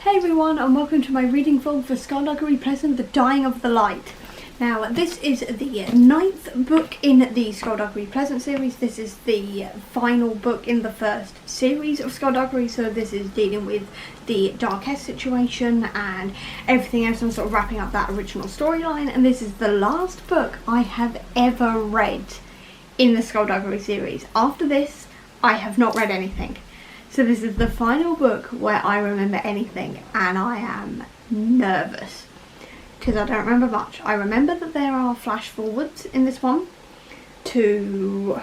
Hey everyone, and welcome to my reading vlog for Skulduggery Present, The Dying of the Light. Now, this is the 9th book in the Skulduggery Present series. This is the final book in the first series of Skulduggery, so this is dealing with the Darkest situation and everything else. I'm sort of wrapping up that original storyline, and this is the last book I have ever read in the Skulduggery series. After this, I have not read anything. So this is the final book where I remember anything, and I am nervous because I don't remember much. I remember that there are flash forwards in this one to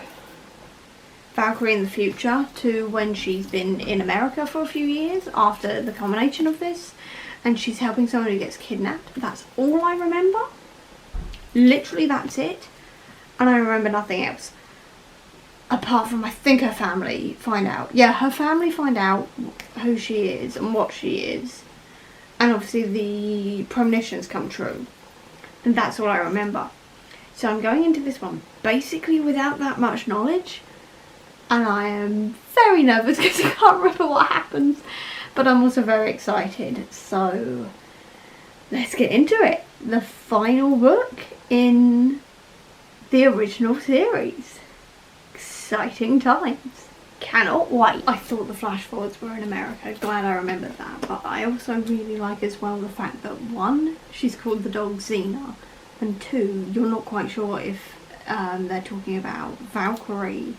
Valkyrie in the future, to when she's been in America for a few years after the culmination of this, and she's helping someone who gets kidnapped. That's all I remember. Literally that's it, and I remember nothing else. Apart from, I think her family find out. Yeah, her family find out who she is and what she is. And obviously the premonitions come true. And that's all I remember. So I'm going into this one basically without that much knowledge. And I am very nervous because I can't remember what happens. But I'm also very excited. So let's get into it. The final book in the original series. Exciting times. Cannot wait. I thought the flash forwards were in America. Glad I remembered that. But I also really like as well the fact that 1, she's called the dog Xena, and 2, you're not quite sure if they're talking about Valkyrie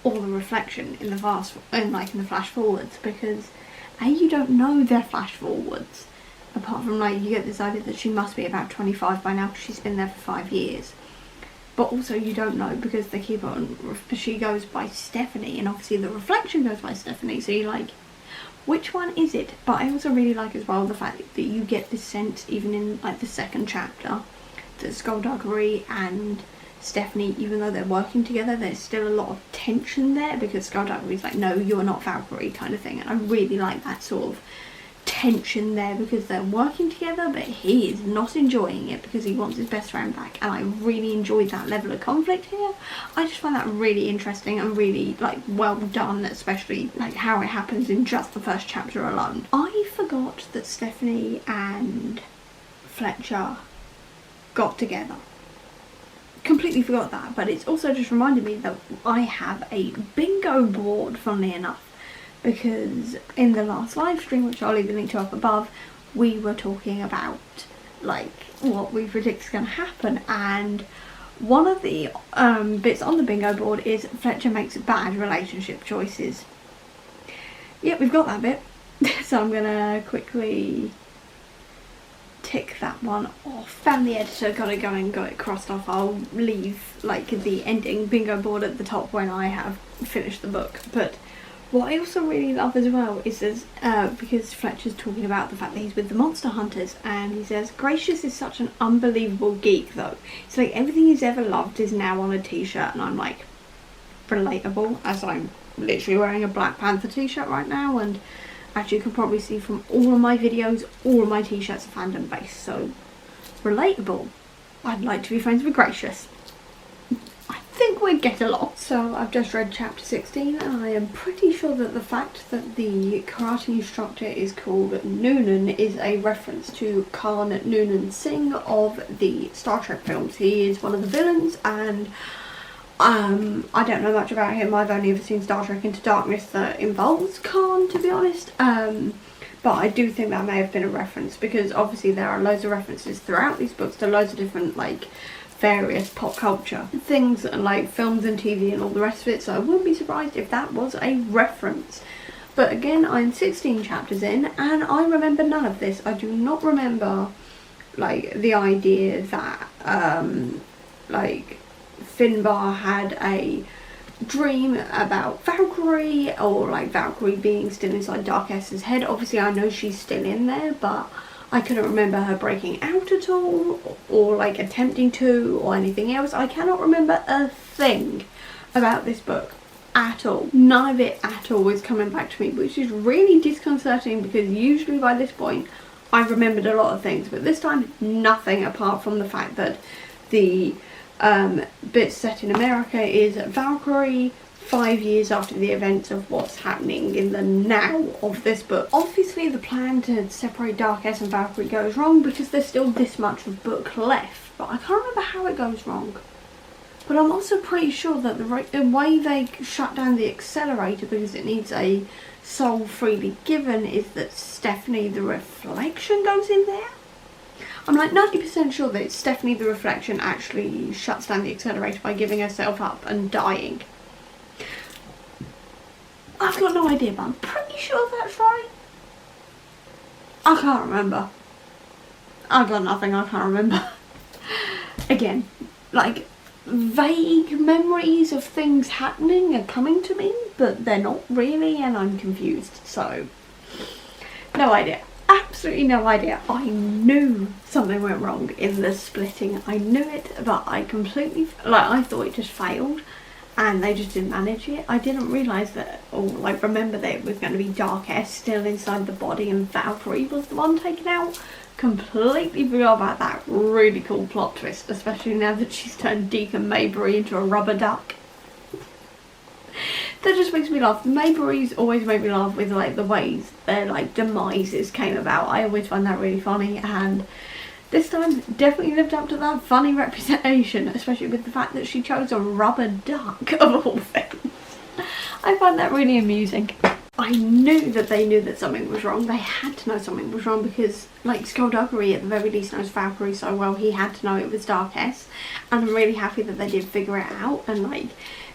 or the reflection in the flash forwards, because you don't know they're flash forwards. Apart from you get this idea that she must be about 25 by now because she's been there for 5 years. But also you don't know because they keep on, she goes by Stephanie, and obviously the reflection goes by Stephanie, so you're like, which one is it? But I also really like as well the fact that you get this sense even in the second chapter that Skulduggery and Stephanie, even though they're working together, there's still a lot of tension there because Skulduggery's like, no, you're not Valkyrie kind of thing, and I really like that sort of tension there because they're working together, but he is not enjoying it because he wants his best friend back, and I really enjoyed that level of conflict here. I just find that really interesting and really well done, especially how it happens in just the first chapter alone. I forgot that Stephanie and Fletcher got together. Completely forgot that, but it's also just reminded me that I have a bingo board, funnily enough. Because in the last live stream, which I'll leave the link to up above, we were talking about what we predict is going to happen, and one of the bits on the bingo board is Fletcher makes bad relationship choices. Yep, we've got that bit. So I'm going to quickly tick that one off. Found the editor, got it going, got it crossed off. I'll leave the ending bingo board at the top when I have finished the book. But what I also really love as well is because Fletcher's talking about the fact that he's with the monster hunters, and he says, Gracious is such an unbelievable geek though. It's like everything he's ever loved is now on a t-shirt, and I'm like, relatable, as I'm literally wearing a Black Panther t-shirt right now, and as you can probably see from all of my videos, all of my t-shirts are fandom based, so relatable. I'd like to be friends with Gracious. I think we'd get along. So I've just read chapter 16, and I am pretty sure that the fact that the karate instructor is called Noonan is a reference to Khan Noonan Singh of the Star Trek films. He is one of the villains, and I don't know much about him. I've only ever seen Star Trek Into Darkness that involves Khan, to be honest. But I do think that may have been a reference, because obviously there are loads of references throughout these books to loads of different various pop culture things, films and TV and all the rest of it, so I wouldn't be surprised if that was a reference. But again, I'm 16 chapters in and I remember none of this. I do not remember the idea that Finbar had a dream about Valkyrie, or Valkyrie being still inside Darkest's head. Obviously I know she's still in there, but I couldn't remember her breaking out at all, or attempting to, or anything else. I cannot remember a thing about this book at all. None of it at all is coming back to me, which is really disconcerting because usually by this point I've remembered a lot of things, but this time nothing, apart from the fact that the bit set in America is Valkyrie, 5 years after the events of what's happening in the now of this book. Obviously the plan to separate Darkess and Valkyrie goes wrong because there's still this much of book left, but I can't remember how it goes wrong. But I'm also pretty sure that the way they shut down the accelerator because it needs a soul freely given is that Stephanie the Reflection goes in there. I'm like 90% sure that Stephanie the Reflection actually shuts down the accelerator by giving herself up and dying. I've got no idea, but I'm pretty sure that's right. I can't remember. I've got nothing, I can't remember. Again, like, vague memories of things happening are coming to me, but they're not really, and I'm confused, so no idea. Absolutely no idea. I knew something went wrong in the splitting. I knew it, but I completely, like, I thought it just failed and they just didn't manage it. I didn't realise that, or like remember that it was going to be Darkess still inside the body and Valkyrie was the one taken out. Completely forgot about that really cool plot twist, especially now that she's turned Deacon Maybury into a rubber duck. That just makes me laugh. Mayberries always make me laugh with like the ways their like demises came about. I always find that really funny, and this time definitely lived up to that funny representation, especially with the fact that she chose a rubber duck of all things. I find that really amusing. I knew that they knew that something was wrong. They had to know something was wrong because, like, Skulduggery at the very least knows Valkyrie so well. He had to know it was Darkess, and I'm really happy that they did figure it out and like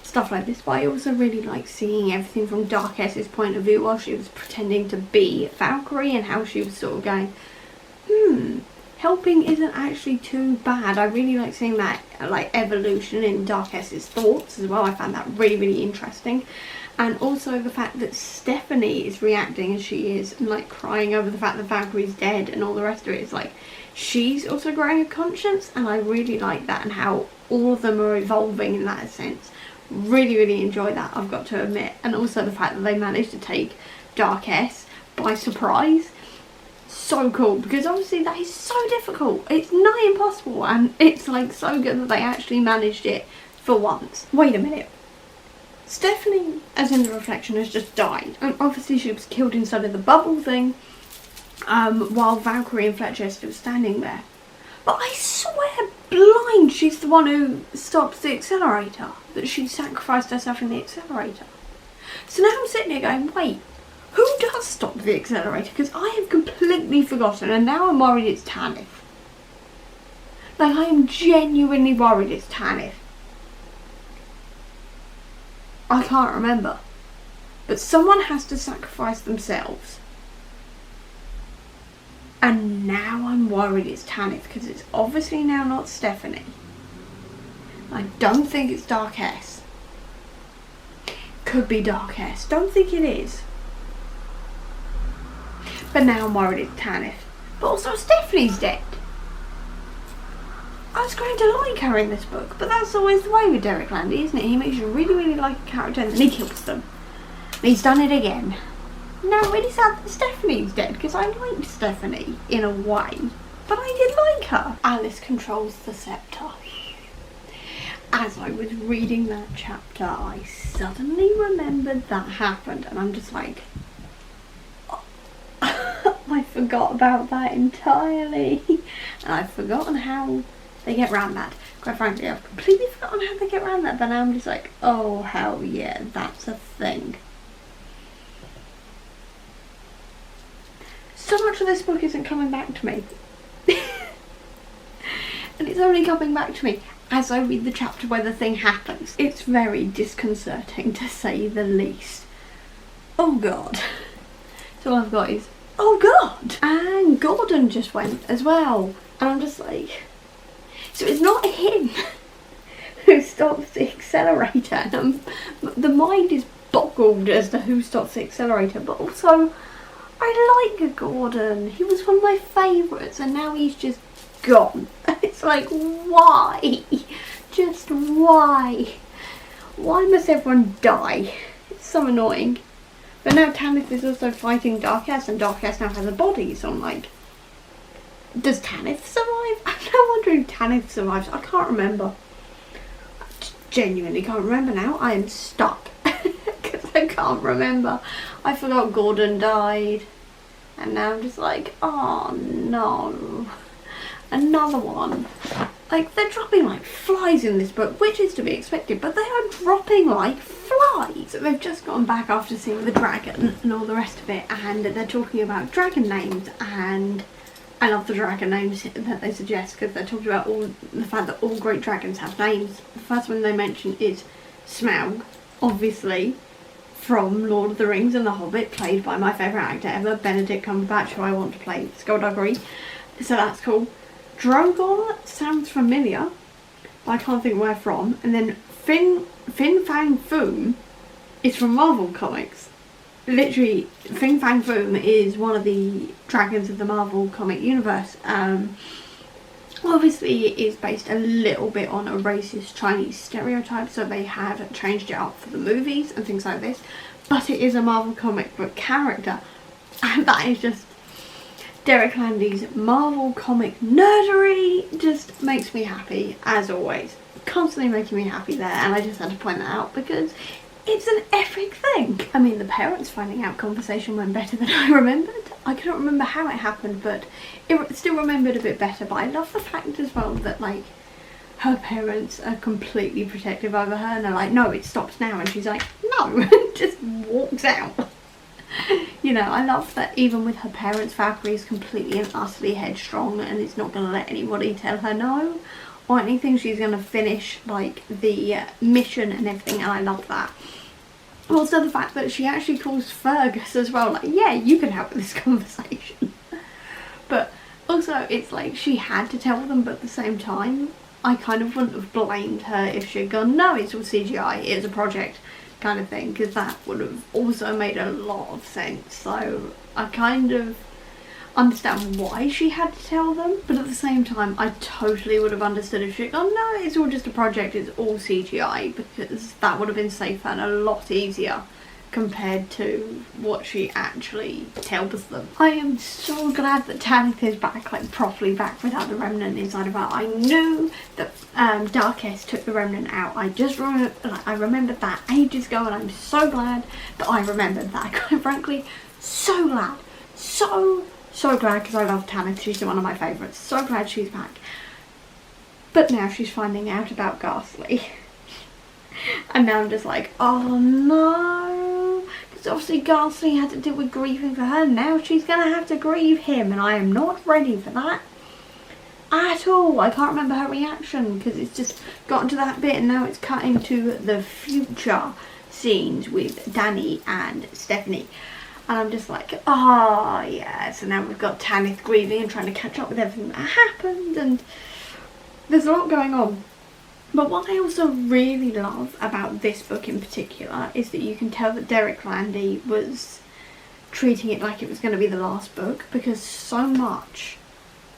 stuff like this. But I also really like seeing everything from Darkess's point of view while she was pretending to be Valkyrie and how she was sort of going, helping isn't actually too bad. I really like seeing that like evolution in Darkess's thoughts as well. I found that really, really interesting. And also the fact that Stephanie is reacting as she is and like crying over the fact that Valkyrie's dead and all the rest of it. It's like she's also growing a conscience, and I really like that and how all of them are evolving in that sense. Really, really enjoy that, I've got to admit. And also the fact that they managed to take Darkess by surprise. So cool, because obviously that is so difficult. It's nigh impossible, and it's like so good that they actually managed it for once. Wait a minute. Stephanie, as in the Reflection, has just died, and obviously she was killed inside of the bubble thing, while Valkyrie and Fletcher are still standing there. But I swear blind she's the one who stops the accelerator, that she sacrificed herself in the accelerator. So now I'm sitting here going, wait, who does stop the accelerator? Because I have completely forgotten, and now I'm worried it's Tanith. Like, I am genuinely worried it's Tanith. I can't remember. But someone has to sacrifice themselves. And now I'm worried it's Tanith, because it's obviously now not Stephanie. I don't think it's Darkess. Could be Darkess. Don't think it is. But now I'm worried it's Tanith. But also Stephanie's dead. I was going to like her in this book, but that's always the way with Derek Landy, isn't it? He makes you really, really like a character and then he kills them. And he's done it again. Now I'm really sad that Stephanie's dead, because I liked Stephanie in a way, but I did like her. Alice controls the scepter. As I was reading that chapter, I suddenly remembered that happened, and I'm just like, oh, I forgot about that entirely. And I've forgotten how they get around that. Quite frankly, I've completely forgotten how they get around that, but now I'm just like, oh hell yeah, that's a thing. So much of this book isn't coming back to me. And it's only coming back to me as I read the chapter where the thing happens. It's very disconcerting, to say the least. Oh god. So all I've got is, oh god! And Gordon just went as well. And I'm just like, so it's not him who stops the accelerator. And the mind is boggled as to who stops the accelerator, but also I like Gordon. He was one of my favourites, and now he's just gone. It's like, why? Just why? Why must everyone die? It's so annoying. But now Tanith is also fighting Darkess, and Darkess now has a body, so I'm like, does Tanith survive? I'm now wondering if Tanith survives. I can't remember. I genuinely can't remember now. I am stuck. I can't remember. I forgot Gordon died. And now I'm just like, oh no. Another one. Like, they're dropping like flies in this book, which is to be expected, but they are dropping like flies. So they've just gone back after seeing the dragon and all the rest of it, and they're talking about dragon names, and I love the dragon names that they suggest, because they're talking about the fact that all great dragons have names. The first one they mention is Smaug, obviously from Lord of the Rings and The Hobbit, played by my favourite actor ever, Benedict Cumberbatch, who I want to play Skulduggery. So that's cool. Drogon sounds familiar, but I can't think where from. And then Fin Fang Foom is from Marvel Comics. Literally, Fin Fang Foom is one of the dragons of the Marvel comic universe. Obviously it is based a little bit on a racist Chinese stereotype, so they have changed it up for the movies and things like this. But it is a Marvel comic book character, and that is just... Derek Landy's Marvel comic nerdery just makes me happy, as always. Constantly making me happy there, and I just had to point that out because it's an epic thing. I mean, the parents finding out conversation went better than I remembered. I couldn't remember how it happened, but it still remembered a bit better. But I love the fact as well that, like, her parents are completely protective over her, and they're like, no, it stops now, and she's like, no, just walks out. You know, I love that even with her parents, Valkyrie is completely and utterly headstrong and is not going to let anybody tell her no or anything. She's going to finish, like, the mission and everything, and I love that. Also the fact that she actually calls Fergus as well, like, yeah, you can help with this conversation. But also it's like she had to tell them, but at the same time, I kind of wouldn't have blamed her if she had gone, no, it's all CGI, it's a project, kind of thing, because that would have also made a lot of sense. So I kind of understand why she had to tell them, but at the same time I totally would have understood if she had gone, no, it's all just a project, it's all CGI, because that would have been safer and a lot easier compared to what she actually tells them. I am so glad that Tanith is back, like properly back without the remnant inside of her. I knew that Darkest took the remnant out. I just I remembered that ages ago, and I'm so glad that I remembered that. Quite frankly, so glad. So glad, because I love Tanith. She's one of my favourites. So glad she's back. But now she's finding out about Ghastly. And now I'm just like, oh no, because obviously Ghastly had to deal with grieving for her. Now she's going to have to grieve him, and I am not ready for that at all. I can't remember her reaction, because it's just gotten to that bit, and now it's cutting to the future scenes with Danny and Stephanie. And I'm just like, oh yeah, so now we've got Tanith grieving and trying to catch up with everything that happened, and there's a lot going on. But what I also really love about this book in particular is that you can tell that Derek Landy was treating it like it was going to be the last book, because so much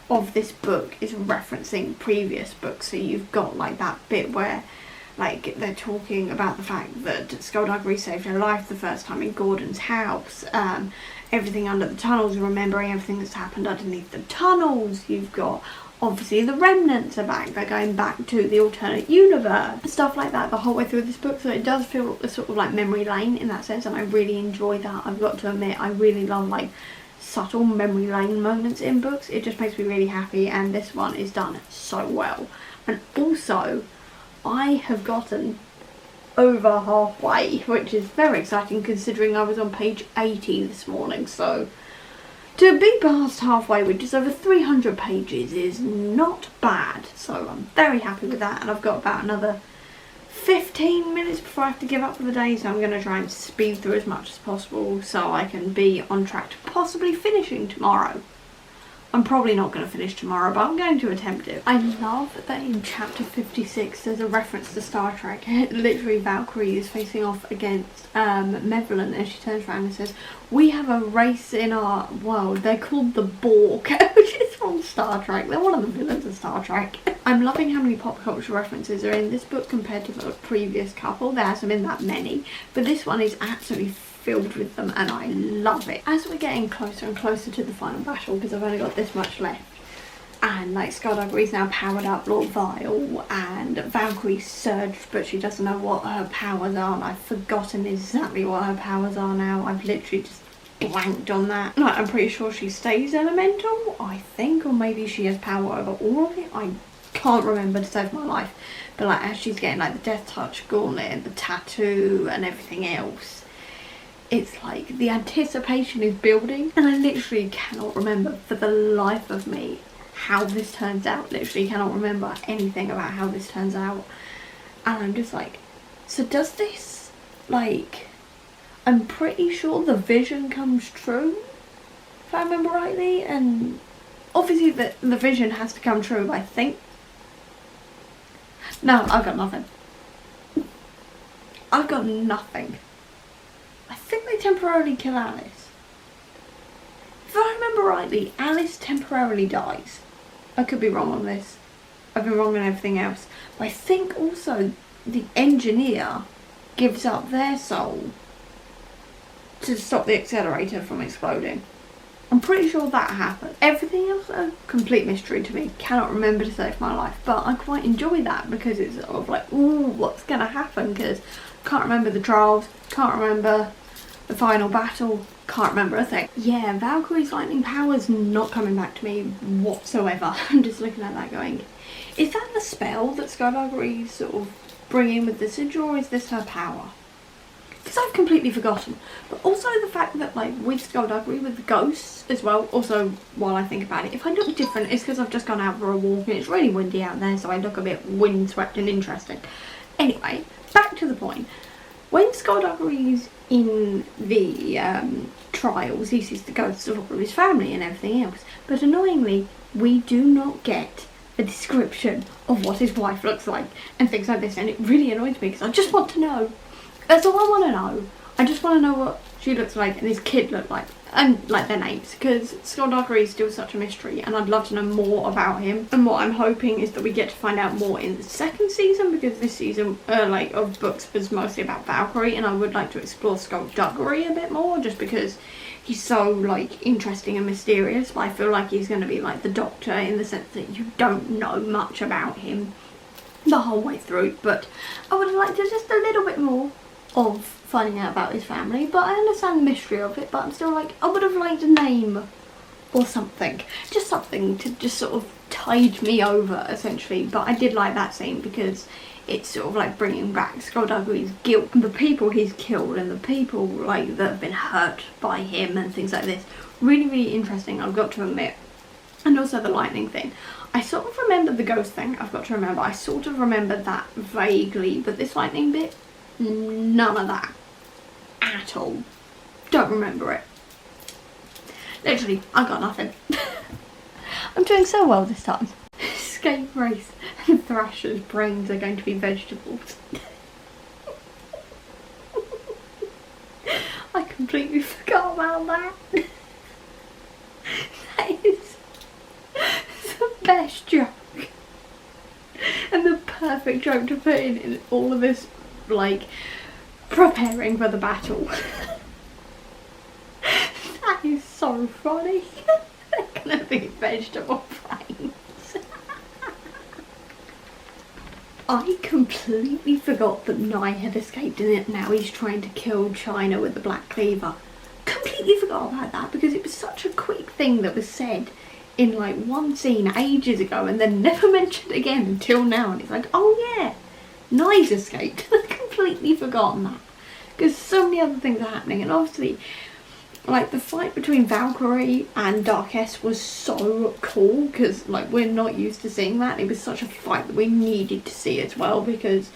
of this book is referencing previous books. So you've got like that bit where like they're talking about the fact that Skulduggery saved her life the first time in Gordon's house, everything under the tunnels, remembering everything that's happened underneath the tunnels. You've got obviously the remnants are back, they're going back to the alternate universe, stuff like that the whole way through this book. So it does feel sort of like memory lane in that sense, and I really enjoy that. I've got to admit, I really love like subtle memory lane moments in books. It just makes me really happy, and this one is done so well. And also I have gotten over halfway, which is very exciting considering I was on page 80 this morning. So to be past halfway with just over 300 pages is not bad, so I'm very happy with that. And I've got about another 15 minutes before I have to give up for the day, so I'm going to try and speed through as much as possible so I can be on track to possibly finishing tomorrow. I'm probably not going to finish tomorrow, but I'm going to attempt it. I love that in chapter 56 there's a reference to Star Trek. Literally Valkyrie is facing off against Mevlin, and she turns around and says, we have a race in our world, they're called the Borg, which is from Star Trek. They're one of the villains of Star Trek. I'm loving how many pop culture references are in this book compared to the previous couple. There hasn't been that many, but this one is absolutely filled with them, and I love it. As we're getting closer and closer to the final battle, because I've only got this much left, And like Skulduggery's now powered up Lord Vile, and Valkyrie's surged, but she doesn't know what her powers are, and I've forgotten exactly what her powers are now. I've literally just blanked on that. Like, I'm pretty sure she stays elemental, I think, or maybe she has power over all of it. I can't remember to save my life. But like, as she's getting like the Death Touch gauntlet and the tattoo and everything else, it's like the anticipation is building, and I literally cannot remember for the life of me how this turns out. Literally cannot remember anything about how this turns out, and I'm just like, so does this, like, I'm pretty sure the vision comes true, if I remember rightly, and obviously the vision has to come true, I think. No, I've got nothing. I've got nothing. I think they temporarily kill Alice. If I remember rightly, Alice temporarily dies. I could be wrong on this. I've been wrong on everything else. But I think also the engineer gives up their soul to stop the accelerator from exploding. I'm pretty sure that happened. Everything else a complete mystery to me. Cannot remember to save my life. But I quite enjoy that because it's sort of like, ooh, what's going to happen? Because I can't remember the trials, can't remember the final battle, can't remember a thing. Yeah, Valkyrie's lightning power's not coming back to me whatsoever. I'm just looking at that going, is that the spell that Skulduggery's sort of bringing with the sigil, or is this her power? Because I've completely forgotten. But also the fact that, like, with Skulduggery, with the ghosts as well, also while I think about it, if I look different, it's because I've just gone out for a walk and it's really windy out there, so I look a bit windswept and interesting. Anyway, back to the point. When Skulduggery's in the trials, he sees the ghosts of all of his family and everything else. But annoyingly, we do not get a description of what his wife looks like and things like this, and it really annoys me because I just want to know. That's all I want to know. I just want to know what she looks like and his kid looked like, and like their names, because Skulduggery is still such a mystery and I'd love to know more about him. And what I'm hoping is that we get to find out more in the second season, because this season like of books was mostly about Valkyrie, and I would like to explore Skulduggery a bit more just because he's so like interesting and mysterious. But I feel like he's going to be like the Doctor in the sense that you don't know much about him the whole way through, but I would like to just a little bit more of finding out about his family. But I understand the mystery of it, but I'm still like, I would have liked a name or something, just something to just sort of tide me over essentially. But I did like that scene because it's sort of like bringing back Skulduggery's guilt and the people he's killed and the people like that have been hurt by him and things like this. Really, really interesting, I've got to admit. And also the lightning thing. I sort of remember the ghost thing, I've got to remember. I sort of remembered that vaguely, but this lightning bit, none of that at all. Don't remember it. Literally, I got nothing. I'm doing so well this time. Scapegrace and Thrasher's brains are going to be vegetables. I completely forgot about that. That is the best joke and the perfect joke to put in all of this, like, preparing for the battle. That is so funny. They're gonna be vegetable brains. I completely forgot that Nye had escaped and it. Now he's trying to kill China with the Black Cleaver. Completely forgot about that because it was such a quick thing that was said in like one scene ages ago and then never mentioned again until now, and it's like, oh yeah, Nye's escaped. I've completely forgotten that because so many other things are happening, and obviously like the fight between Valkyrie and Darkess was so cool because like we're not used to seeing that. It was such a fight that we needed to see as well because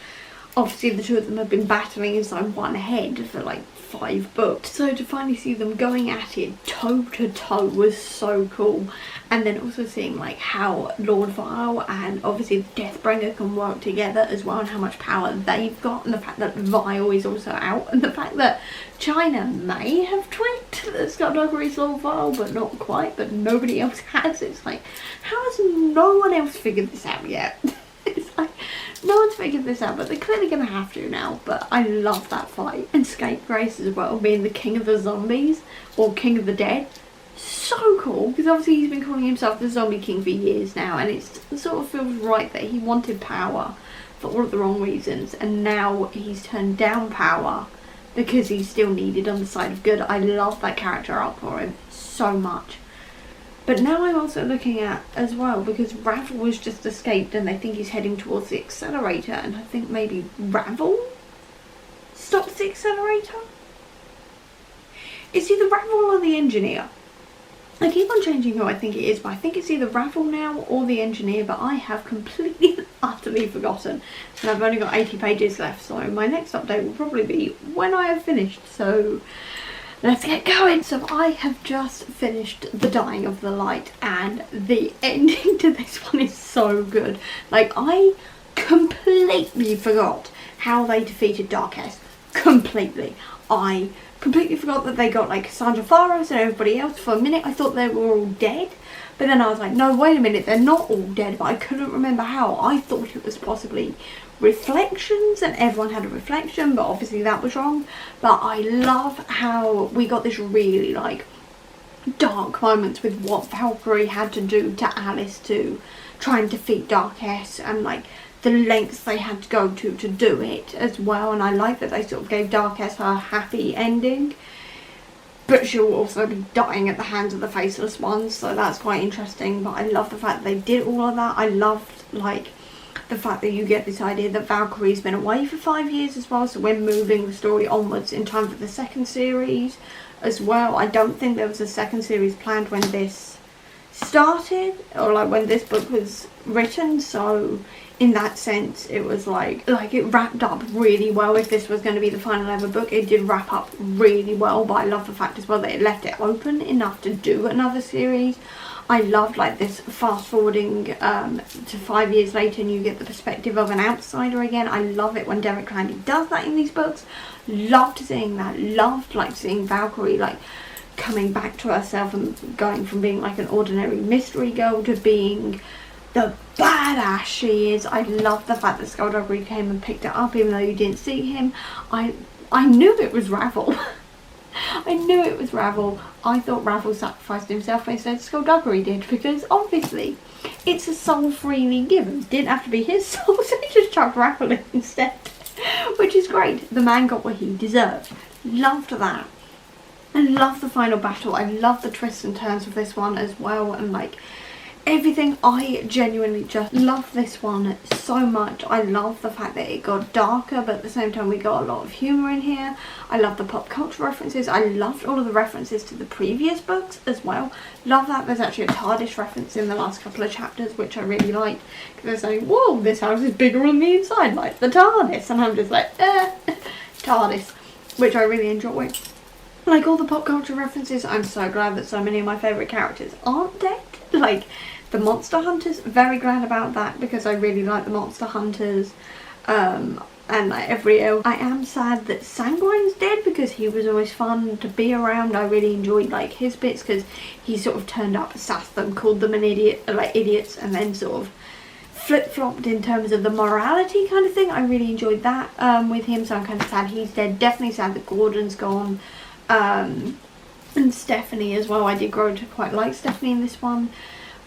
obviously the two of them have been battling inside one head for like 5 books. So to finally see them going at it toe to toe was so cool. And then also seeing like how Lord Vile and obviously the Deathbringer can work together as well, and how much power they've got, and the fact that Vile is also out, and the fact that China may have twigged that Skulduggery's Lord Vile, but not quite, but nobody else has. It's like, how has no one else figured this out yet? It's like, no one's figured this out, but they're clearly going to have to now. But I love that fight. And Scapegrace as well, being the king of the zombies, or king of the dead. so cool, because obviously he's been calling himself the Zombie King for years now, and it sort of feels right that he wanted power for all of the wrong reasons, and now he's turned down power because he's still needed on the side of good. I love that character arc for him so much. But now I'm also looking at as well, because Ravel was just escaped and they think he's heading towards the accelerator, and I think maybe Ravel stops the accelerator? Is he the Ravel or the engineer? I keep on changing who I think it is, but I think it's either Ravel now or the engineer, but I have completely and utterly forgotten. And I've only got 80 pages left, so my next update will probably be when I have finished. So let's get going. So I have just finished The Dying of the Light, and the ending to this one is so good. Like, I completely forgot how they defeated Darkest. Completely. I completely forgot that they got like Cassandra Faros and everybody else. For a minute I thought they were all dead, but then I was like, no, wait a minute, they're not all dead. But I couldn't remember how. I thought it was possibly reflections and everyone had a reflection, but obviously that was wrong. But I love how we got this really like dark moments with what Valkyrie had to do to Alice to try and defeat Darkest, and like the lengths they had to go to do it as well. And I like that they sort of gave Darkest her happy ending, but she'll also be dying at the hands of the Faceless Ones, so that's quite interesting. But I love the fact that they did all of that. I loved like the fact that you get this idea that Valkyrie's been away for 5 years as well, so we're moving the story onwards in time for the second series as well. I don't think there was a second series planned when this started, or like when this book was written, so in that sense it was like it wrapped up really well. If this was going to be the final ever book, it did wrap up really well. But I love the fact as well that it left it open enough to do another series. I loved like this fast forwarding to 5 years later, and you get the perspective of an outsider again. I love it when Derek Landy does that in these books. Loved seeing that. Loved like seeing Valkyrie like coming back to herself and going from being like an ordinary mystery girl to being the badass she is. I love the fact that Skulduggery came and picked it up even though you didn't see him. I knew it was Ravel. I knew it was Ravel. I thought Ravel sacrificed himself, but instead Skulduggery did, because obviously it's a soul freely given. Didn't have to be his soul, so he just chucked Ravel in instead, which is great. The man got what he deserved. Loved that. I love the final battle. I love the twists and turns of this one as well, and like everything. I genuinely just love this one so much. I love the fact that it got darker, but at the same time we got a lot of humour in here. I love the pop culture references. I loved all of the references to the previous books as well. Love that there's actually a TARDIS reference in the last couple of chapters, which I really liked, because they're saying, whoa, this house is bigger on the inside, like the TARDIS, and I'm just like, TARDIS, which I really enjoy. Like all the pop culture references. I'm so glad that so many of my favourite characters aren't dead. Like the Monster Hunters, very glad about that, because I really like the Monster Hunters. And like I am sad that Sanguine's dead, because he was always fun to be around. I really enjoyed like his bits, because he sort of turned up, sassed them, called them an idiot, like idiots, and then sort of flip-flopped in terms of the morality kind of thing. I really enjoyed that with him, so I'm kind of sad he's dead. Definitely sad that Gordon's gone. And Stephanie as well. I did grow to quite like Stephanie in this one,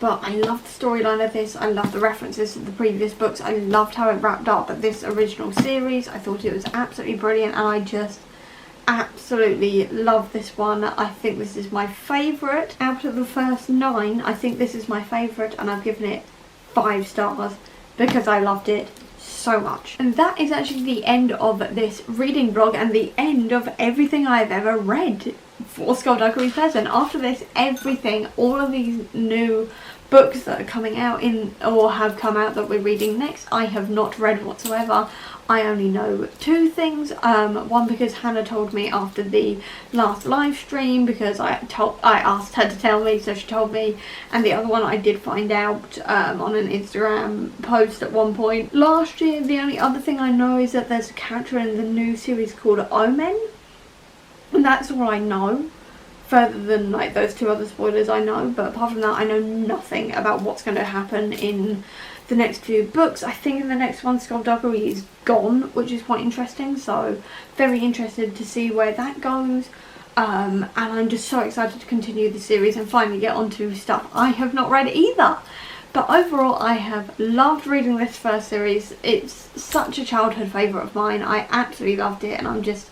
but I love the storyline of this. I love the references to the previous books. I loved how it wrapped up at this original series. I thought it was absolutely brilliant, and I just absolutely love this one. I think this is my favourite out of the first 9. I think this is my favourite, and I've given it 5 stars because I loved it so much. And that is actually the end of this reading vlog, and the end of everything I've ever read for Skulduggery Pleasant. After this, everything, all of these new books that are coming out in, or have come out that we're reading next, I have not read whatsoever. I only know 2 things. One because Hannah told me after the last live stream, because I asked her to tell me, so she told me. And the other one I did find out on an Instagram post at one point last year. The only other thing I know is that there's a character in the new series called Omen, and that's all I know, further than like those 2 other spoilers I know. But apart from that, I know nothing about what's going to happen in the next few books. I think in the next one Skulduggery is gone, which is quite interesting, so very interested to see where that goes. and I'm just so excited to continue the series and finally get onto stuff I have not read either. But overall, I have loved reading this first series. It's such a childhood favourite of mine. I absolutely loved it, and I'm just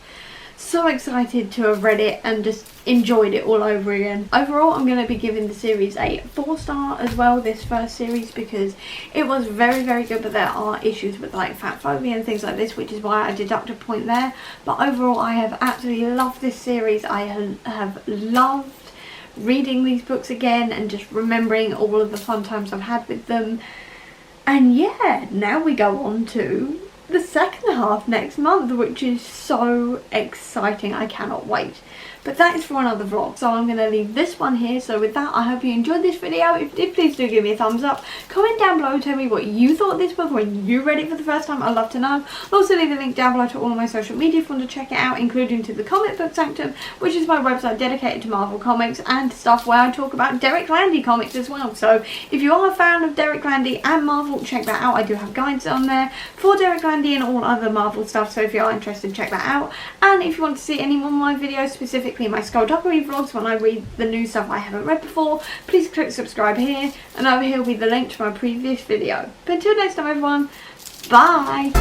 so excited to have read it and just enjoyed it all over again. Overall, I'm going to be giving the series a 4-star as well, this first series, because it was very, very good, but there are issues with like fat phobia and things like this, which is why I deduct a point there. But overall, I have absolutely loved this series. I have loved reading these books again and just remembering all of the fun times I've had with them. And yeah, now we go on to the second half next month, which is so exciting. I cannot wait. But that is for another vlog, so I'm going to leave this one here. So with that, I hope you enjoyed this video. If you did, please do give me a thumbs up. Comment down below, tell me what you thought of this book when you read it for the first time. I'd love to know. I'll also leave a link down below to all of my social media if you want to check it out, including to the Comic Book Sanctum, which is my website dedicated to Marvel Comics and stuff where I talk about Derek Landy comics as well. So if you are a fan of Derek Landy and Marvel, check that out. I do have guides on there for Derek Landy and all other Marvel stuff, so if you are interested, check that out. And if you want to see any more of my videos, specifically my Skulduggery vlogs when I read the new stuff I haven't read before, please click subscribe here, and over here will be the link to my previous video. But until next time everyone, bye!